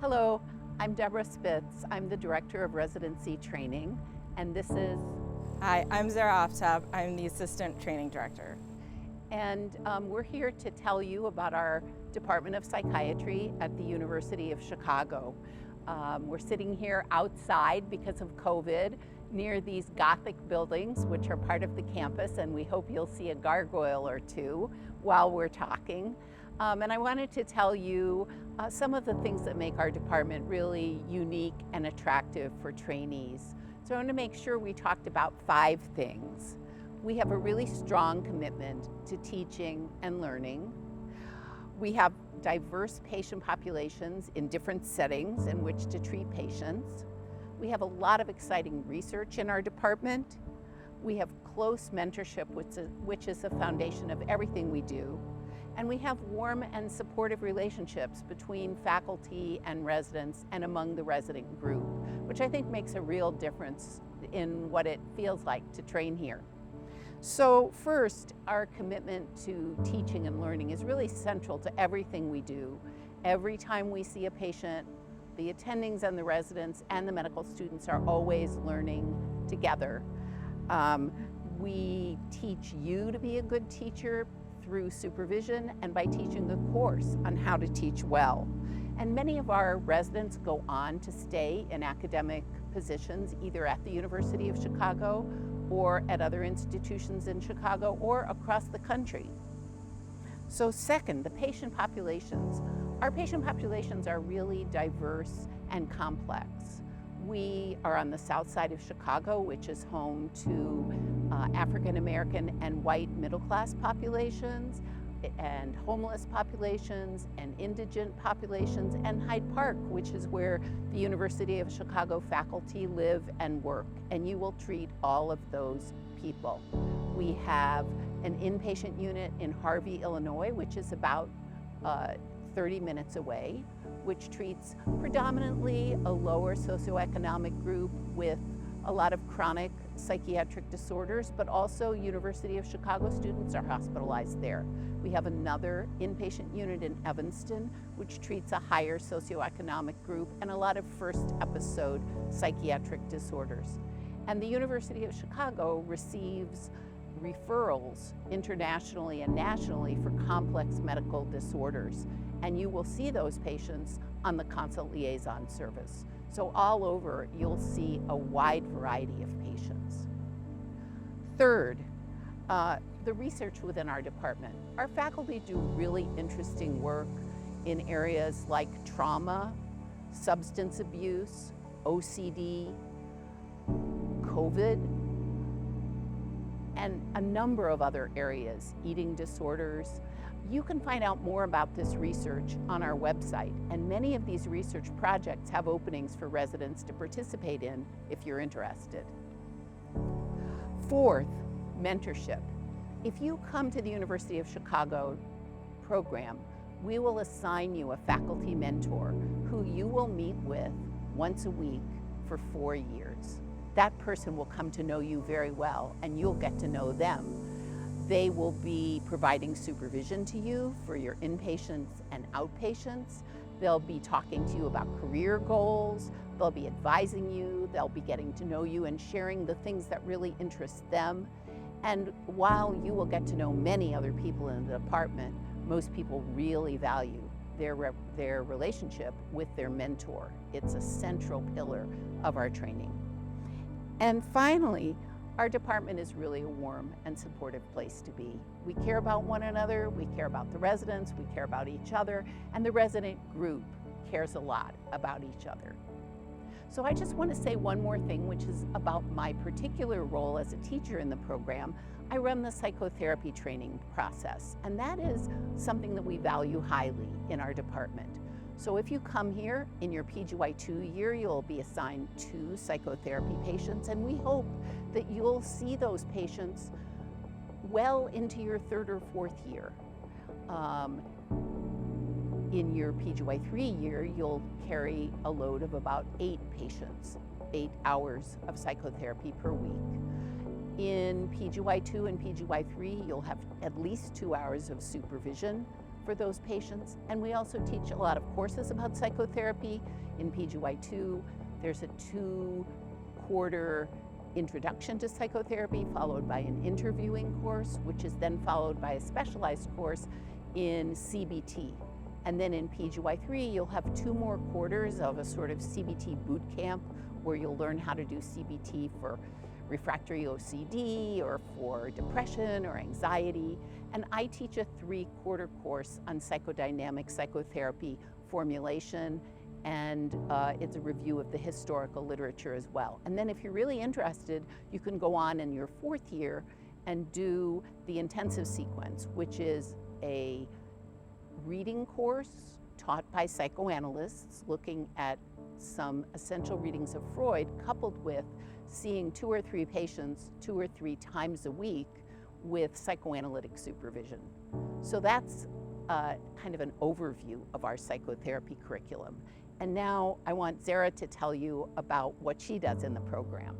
Hello, I'm Deborah Spitz. I'm the Director of Residency Training, and this is... Hi, I'm Zehra Aftab. I'm the Assistant Training Director. And we're here to tell you about our Department of Psychiatry at the University of Chicago. We're sitting here outside because of COVID near these Gothic buildings, which are part of the campus, and we hope you'll see a gargoyle or two while we're talking. And I wanted to tell you some of the things that make our department really unique and attractive for trainees. So I want to make sure we talked about 5 things. We have a really strong commitment to teaching and learning. We have diverse patient populations in different settings in which to treat patients. We have a lot of exciting research in our department. We have close mentorship, which is the foundation of everything we do. And we have warm and supportive relationships between faculty and residents and among the resident group, which I think makes a real difference in what it feels like to train here. So first, our commitment to teaching and learning is really central to everything we do. Every time we see a patient, the attendings and the residents and the medical students are always learning together. We teach you to be a good teacher through supervision and by teaching a course on how to teach well. And many of our residents go on to stay in academic positions either at the University of Chicago or at other institutions in Chicago or across the country. So second, the patient populations. Our patient populations are really diverse and complex. We are on the south side of Chicago, which is home to African American and white middle class populations, and homeless populations, and indigent populations, and Hyde Park, which is where the University of Chicago faculty live and work, and you will treat all of those people. We have an inpatient unit in Harvey, Illinois, which is about 30 minutes away, which treats predominantly a lower socioeconomic group with a lot of chronic psychiatric disorders, but also University of Chicago students are hospitalized there. We have another inpatient unit in Evanston, which treats a higher socioeconomic group and a lot of first episode psychiatric disorders. And the University of Chicago receives referrals internationally and nationally for complex medical disorders. And you will see those patients on the consult liaison service. So all over, you'll see a wide variety of patients. Third, the research within our department. Our faculty do really interesting work in areas like trauma, substance abuse, OCD, COVID, and a number of other areas, eating disorders. You can find out more about this research on our website, and many of these research projects have openings for residents to participate in if you're interested. Fourth, mentorship. If you come to the University of Chicago program, we will assign you a faculty mentor who you will meet with once a week for 4 years. That person will come to know you very well, and you'll get to know them. They will be providing supervision to you for your inpatients and outpatients. They'll be talking to you about career goals. They'll be advising you. They'll be getting to know you and sharing the things that really interest them. And while you will get to know many other people in the department, most people really value their relationship with their mentor. It's a central pillar of our training. And finally, our department is really a warm and supportive place to be. We care about one another, we care about the residents, we care about each other, and the resident group cares a lot about each other. So I just want to say one more thing, which is about my particular role as a teacher in the program. I run the psychotherapy training process, and that is something that we value highly in our department. So if you come here in your PGY2 year, you'll be assigned 2 psychotherapy patients, and we hope that you'll see those patients well into your 3rd or 4th year. In your PGY3 year, you'll carry a load of about 8 patients, 8 hours of psychotherapy per week. In PGY2 and PGY3, you'll have at least 2 hours of supervision for those patients. And we also teach a lot of courses about psychotherapy. In PGY2, there's a 2-quarter introduction to psychotherapy, followed by an interviewing course, which is then followed by a specialized course in CBT. And then in PGY3, you'll have 2 more quarters of a sort of CBT boot camp where you'll learn how to do CBT for refractory OCD or for depression or anxiety. And I teach a 3-quarter course on psychodynamic psychotherapy formulation, and it's a review of the historical literature as well. And then if you're really interested, you can go on in your 4th year and do the intensive sequence, which is a reading course taught by psychoanalysts looking at some essential readings of Freud, coupled with seeing 2 or 3 patients 2 or 3 times a week with psychoanalytic supervision. So that's kind of an overview of our psychotherapy curriculum. And now I want Zehra to tell you about what she does in the program.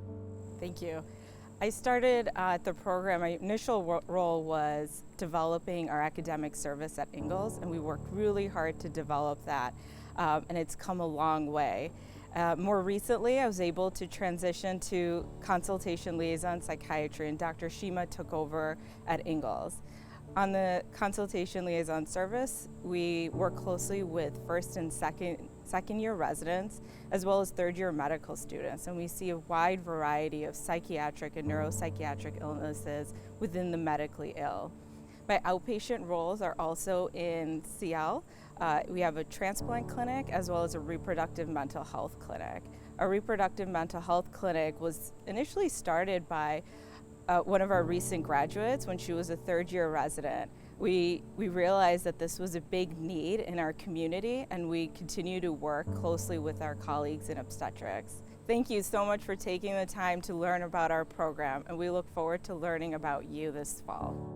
Thank you. I started the program, my initial role was developing our academic service at Ingalls, and we worked really hard to develop that, and it's come a long way. More recently, I was able to transition to consultation liaison psychiatry, and Dr. Shima took over at Ingalls. On the consultation liaison service, we work closely with first and second year residents, as well as 3rd year medical students, and we see a wide variety of psychiatric and neuropsychiatric illnesses within the medically ill. My outpatient roles are also in CL. We have a transplant clinic as well as a reproductive mental health clinic. Our reproductive mental health clinic was initially started by one of our recent graduates when she was a 3rd year resident. We realized that this was a big need in our community, and we continue to work closely with our colleagues in obstetrics. Thank you so much for taking the time to learn about our program, and we look forward to learning about you this fall.